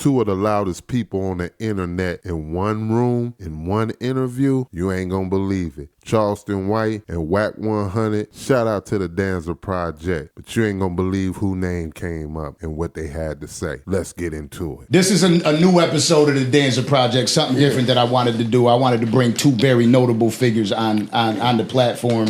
two of the loudest people on the internet in one room, in one interview, you ain't gonna believe it. Charleston White and Wack 100, shout out to the Danza Project, but you ain't gonna believe who name came up and what they had to say. Let's get into it. This is a new episode of the Danza Project, something different that I wanted to do. I wanted to bring two very notable figures on the platform.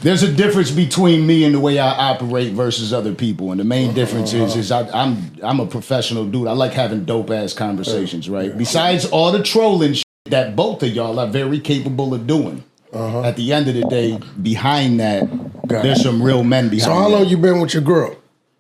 There's a difference between me and the way I operate versus other people, and the main difference is I'm a professional dude. I like having dope ass conversations, right? Besides all the trolling shit that both of y'all are very capable of doing. At the end of the day, behind that, there's some real men behind. So how long you been with your girl?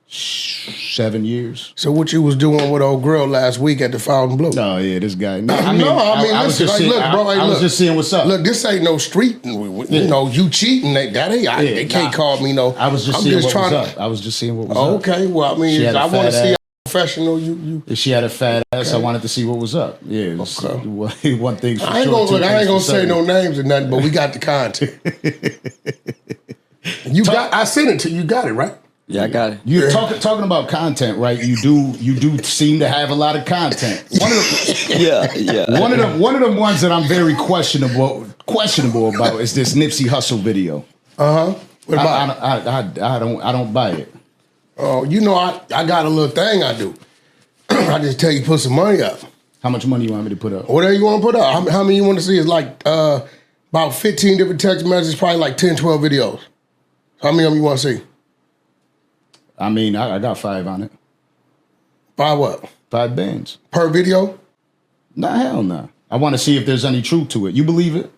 7 years. So what you was doing with old girl last week at the Fountain Blue? Oh yeah, this guy. I was just seeing what's up. Look, this ain't no street. You know, you cheating. They can't call me no. I was just seeing what was up. I was just seeing what was up. Okay, well, I mean, I want to see how professional you. If she had a fat ass, I wanted to see what was up. Yeah. One thing. I ain't gonna say no names or nothing, but we got the content. I sent it to you. You got it right. Yeah, I got it. You're talking about content, right? You do seem to have a lot of content. One of the ones that I'm very questionable about is this Nipsey Hussle video. What about I don't buy it. Oh, you know I got a little thing I do. I just tell you put some money up. How much money you want me to put up? Whatever you want to put up. How many you want to see? Is like about 15 different text messages, probably like 10, 12 videos. How many of them you want to see? I mean, I got 5 on it. 5 what? 5 bands. Per video? Nah, hell nah. I want to see if there's any truth to it. You believe it?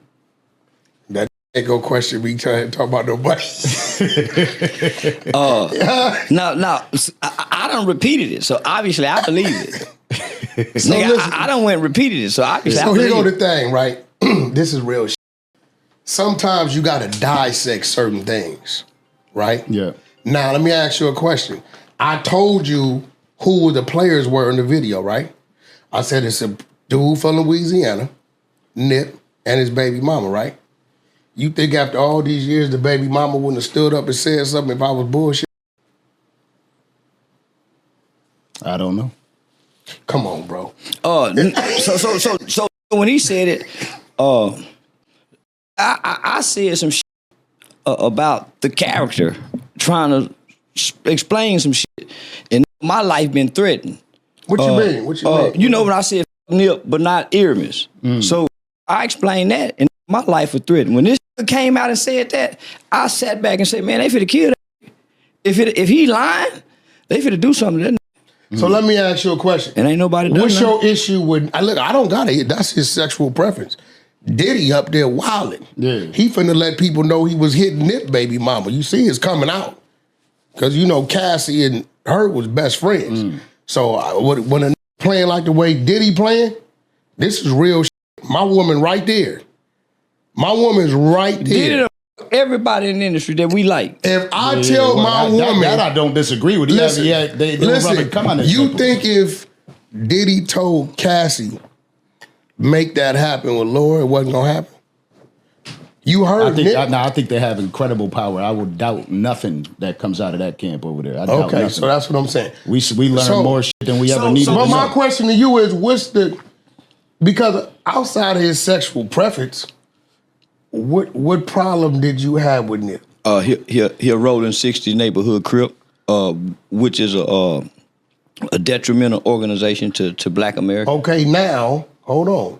That ain't go question me trying to talk about nobody. No, I done repeated it, so obviously I believe it. So nigga, I done went and repeated it, so obviously I believe it. So here go the thing, right? This is real shit. Sometimes you got to dissect certain things, right? Yeah. Now, let me ask you a question. I told you who the players were in the video, right? I said it's a dude from Louisiana, Nip, and his baby mama, right? You think after all these years, the baby mama wouldn't have stood up and said something if I was bullshit? I don't know. Come on, bro. So when he said it, I said some shit about the character trying to explain some shit, and my life been threatened. What you mean? What you mean? You know when I said Nip, but not Earmus. So I explained that, and my life was threatened. When this came out and said that, I sat back and said, man, they finna kill that. If he lying, they finna do something to that. So let me ask you a question. And ain't nobody done What's nothing. your issue with, I don't got it. That's his sexual preference. Diddy up there wilding. Yeah. He finna let people know he was hitting Nip baby mama. You see it's coming out. Because, you know, Cassie and her was best friends. So when a playing like the way Diddy playing, this is real shit. My woman right there. My woman's right there. Diddy everybody in the industry that we like. If I tell my woman... That I don't disagree with. Listen, listen, you think if Diddy told Cassie, make that happen with Laura, it wasn't going to happen? You heard Nip? I think they have incredible power. I would doubt nothing that comes out of that camp over there. Okay, so that's what I'm saying. We learn more shit than we ever needed to know. But my question to you is, because outside of his sexual preference, what problem did you have with Nip? He a rolling 60s neighborhood crip, which is a detrimental organization to Black America. Okay, now hold on.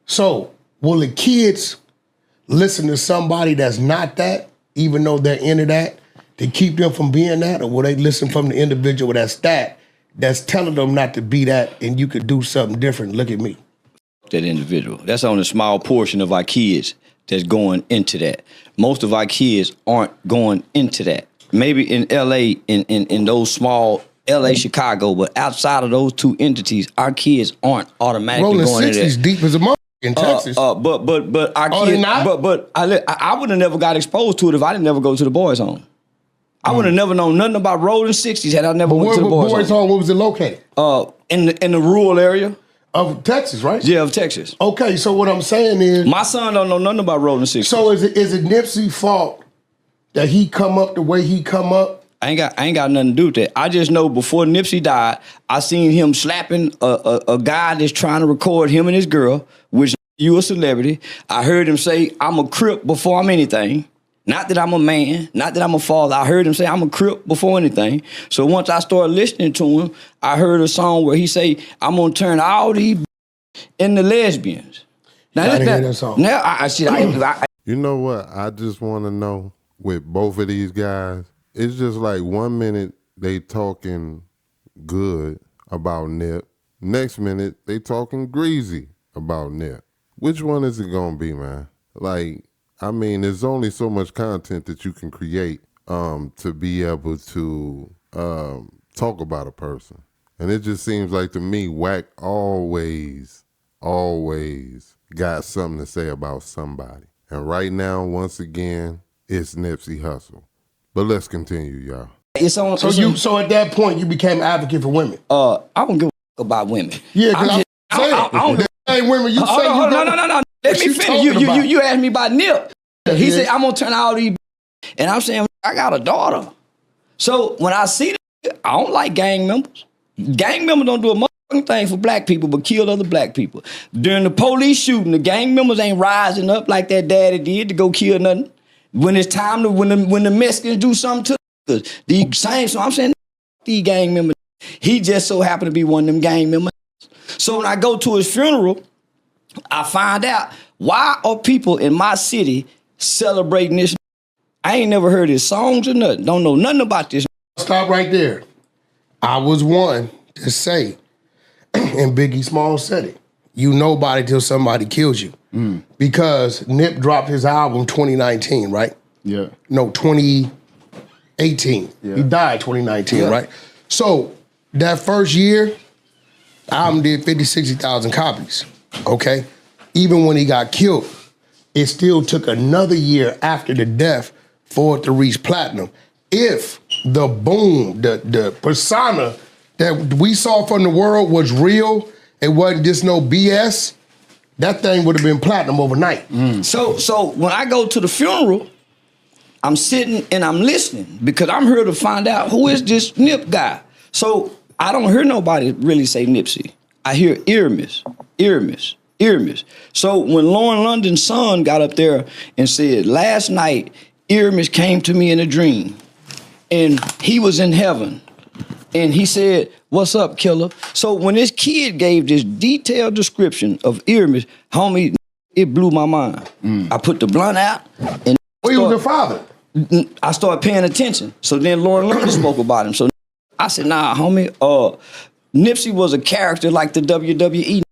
So will the kids listen to somebody that's not that, even though they're into that, to keep them from being that, or will they listen from the individual that's telling them not to be that, and you could do something different? Look at me. That individual. That's only a small portion of our kids that's going into that. Most of our kids aren't going into that. Maybe in LA, in those small LA, Chicago, but outside of those two entities, our kids aren't automatically rolling going into that. 60s deep as a mother in Texas. But our kids, but I would have never got exposed to it if I didn't never go to the boys' home. I would have never known nothing about rolling 60s had I never went to the boys' home. Where was it located? In the rural area. Of Texas, right? Yeah, of Texas. Okay, so what I'm saying is... My son don't know nothing about rolling 60s. So is it Nipsey's fault that he come up the way he come up I ain't got nothing to do with that. I just know before Nipsey died, I seen him slapping a guy that's trying to record him and his girl, which you a celebrity. I heard him say, I'm a Crip before I'm anything. Not that I'm a man, not that I'm a father. I heard him say, I'm a Crip before anything. So once I started listening to him, I heard a song where he say, I'm gonna turn all these into lesbians. Now, I didn't hear that song. Now I You know what? I just want to know with both of these guys, it's just like 1 minute they talking good about Nip. Next minute they talking greasy about Nip. Which one is it gonna be, man? Like, I mean, there's only so much content that you can create to be able to talk about a person. And it just seems like to me, Wack always got something to say about somebody. And right now, once again, it's Nipsey Hussle. But let's continue, y'all. It's on. So at that point, you became an advocate for women. I don't give a fuck about women. Yeah, because I don't. The same women you say you no. Let me finish. You asked me about Nip. He said, I'm going to turn all these. And I'm saying, I got a daughter. So when I see them, I don't like gang members. Gang members don't do a motherfucking thing for black people but kill other black people. During the police shooting, the gang members ain't rising up like that daddy did to go kill nothing. When it's time to, when the Mexicans do something to us, the same. So I'm saying, these gang members. He just so happened to be one of them gang members. So when I go to his funeral, I find out why are people in my city celebrating this. I ain't never heard his songs or nothing. Don't know nothing about this. Stop right there. I was one to say, and Biggie Smalls said it, you nobody till somebody kills you. Because Nip dropped his album 2019, right? Yeah. No, 2018. Yeah. He died 2019, right? So that first year, the album did 50, 60,000 copies, okay? Even when he got killed, it still took another year after the death for it to reach platinum. If the boom, the persona that we saw from the world was real, it wasn't just no BS, that thing would have been platinum overnight. So when I go to the funeral, I'm sitting and I'm listening because I'm here to find out who is this Nip guy. So I don't hear nobody really say Nipsey. I hear Earmiss. So when Lauren London's son got up there and said, last night, Earmiss came to me in a dream and he was in heaven. And he said, what's up, killer? So when this kid gave this detailed description of Earmiss, homie, it blew my mind. I put the blunt out and Well, he was the father. I started paying attention. So then Lauren London spoke about him. So I said, nah, homie, Nipsey was a character like the WWE.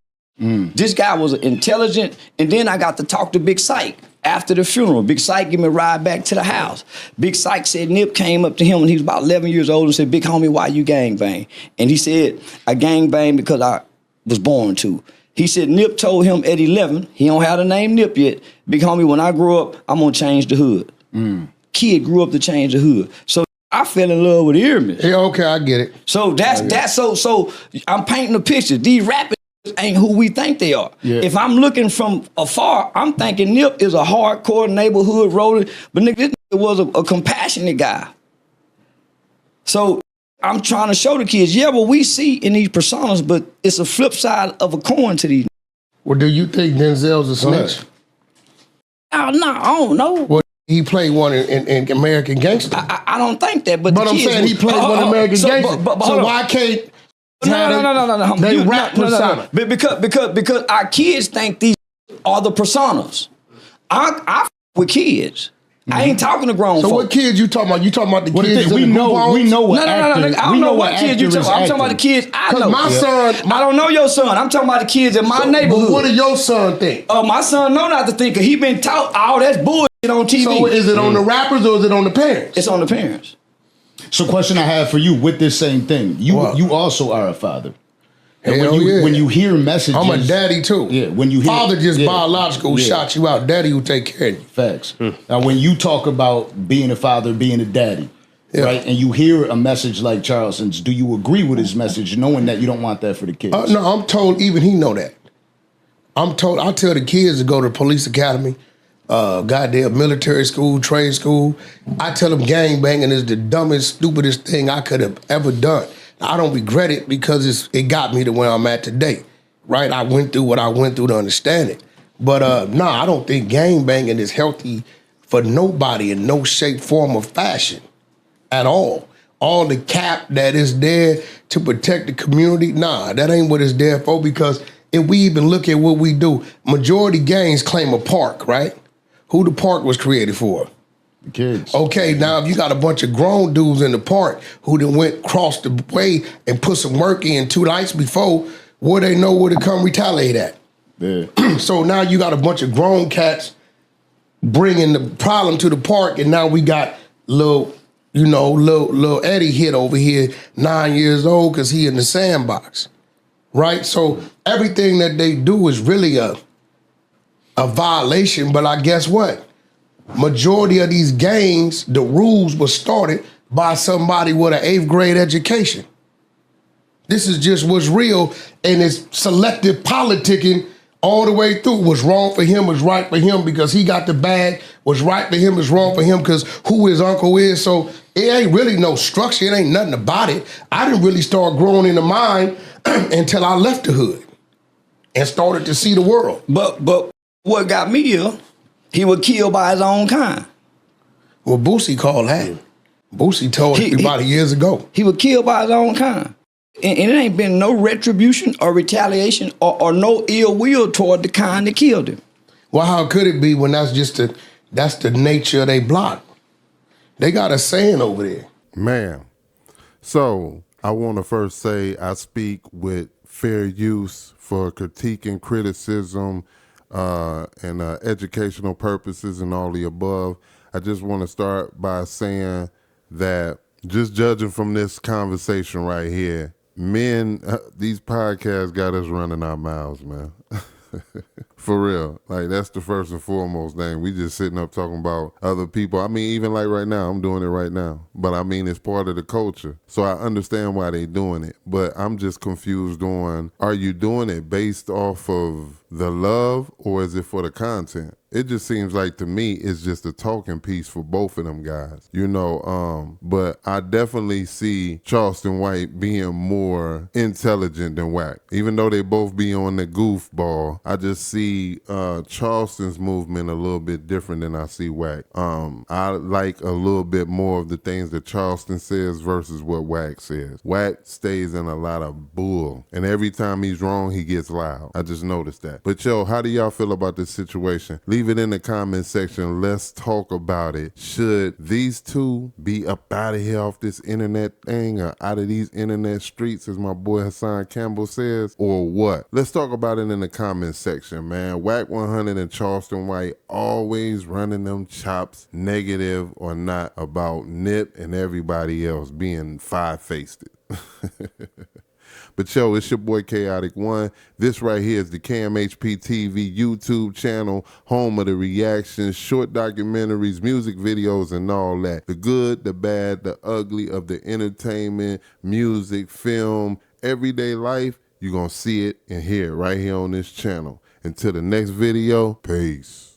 This guy was intelligent. And then I got to talk to Big Syke after the funeral. Big Syke gave me a ride back to the house. Big Syke said Nip came up to him when he was about 11 years old and said, big homie, why you gangbang? And he said, I gangbang because I was born to. He said Nip told him at 11, he don't have the name Nip yet, big homie, when I grow up, I'm gonna change the hood. Kid grew up to change the hood. So I fell in love with Earmiss. Yeah, okay, I get it. So that's so I'm painting a picture. These rappers ain't who we think they are. Yeah. If I'm looking from afar, I'm thinking Nip is a hardcore neighborhood roller, but nigga, this nigga was a compassionate guy. So I'm trying to show the kids, yeah, what we see in these personas, but it's a flip side of a coin to these. Well, do you think Denzel's a snitch? Oh, no, I don't know. Well, he played one in American Gangster. I don't think that, but But the I'm kids saying he played one in American Gangster. But So hold on. why can't No. they You- rap no. persona? Because our kids think these are the personas. I f- with kids. I ain't talking to grown So folks. what kids you talking about? You talking about the What kids is it? in the group homes? We know what No. actor. I don't know what kids you talking about. I'm talking about the kids I 'Cause know. my son, I don't know your son. I'm talking about the kids in my But neighborhood. what do your son think? My son know not to think, because he been taught all that's bullshit on TV. So is it on the rappers or is it on the parents? It's on the parents. So question I have for you with this same thing. What? You also are a father. And Hell when yeah. when you hear messages, I'm a daddy too. Yeah, when you hear father just yeah, biological yeah. shot you out. Daddy will take care of you. Facts. Now, when you talk about being a father, being a daddy, Yeah. right, and you hear a message like Charleston's, do you agree with his message, knowing that you don't want that for the kids? No, I'm told even he know that. I'm told I tell the kids to go to police academy, goddamn military school, trade school. I tell them gang banging is the dumbest, stupidest thing I could have ever done. I don't regret it because it got me to where I'm at today, right? I went through what I went through to understand it. But I don't think gang banging is healthy for nobody in no shape, form, or fashion at all. All the cap that is there to protect the community, that ain't what it's there for, because if we even look at what we do, majority gangs claim a park, right? Who the park was created for? The kids. Okay, now if you got a bunch of grown dudes in the park who then went across the way and put some work in 2 nights before, where they know where to come retaliate at? Yeah. So now you got a bunch of grown cats bringing the problem to the park, and now we got little Eddie hit over here, 9 years old, because he in the sandbox, right? So everything that they do is really a violation, but I guess what? Majority of these gangs, the rules were started by somebody with an 8th grade education. This is just what's real, and it's selective politicking all the way through. What's wrong for him was right for him because he got the bag. What's right for him is wrong for him because who his uncle is. So it ain't really no structure. It ain't nothing about it. I didn't really start growing in the mind until I left the hood and started to see the world. But what got me here, he was killed by his own kind. Well, Boosie called that. Boosie told everybody years ago. He was killed by his own kind. And it ain't been no retribution or retaliation or no ill will toward the kind that killed him. Well, how could it be when that's the nature of their block? They got a saying over there. Man, so I want to first say I speak with fair use for critique and criticism and educational purposes and all the above. I just want to start by saying that just judging from this conversation right here, men, these podcasts got us running our mouths, man. For real. Like, that's the first and foremost thing. We just sitting up talking about other people. I mean, even like right now, I'm doing it right now. But I mean, it's part of the culture. So I understand why they doing it. But I'm just confused on, are you doing it based off of the love or is it for the content? It just seems like to me it's just a talking piece for both of them guys, but I definitely see Charleston White being more intelligent than Wack. Even though they both be on the goofball, I just see Charleston's movement a little bit different than I see Wack. I like a little bit more of the things that Charleston says versus what Wack says. Wack stays in a lot of bull, and every time he's wrong, he gets loud. I just noticed that. But how do y'all feel about this situation? Leave it in the comment section. Let's talk about it. Should these two be up out of here off this internet thing or out of these internet streets, as my boy Hassan Campbell says, or what? Let's talk about it in the comment section, man. Wack 100 and Charleston White always running them chops, negative or not, about Nip and everybody else being five-faced. But it's your boy Kaotic 1. This right here is the KMHP TV YouTube channel, home of the reactions, short documentaries, music videos, and all that. The good, the bad, the ugly of the entertainment, music, film, everyday life. You're going to see it and hear it right here on this channel. Until the next video, peace.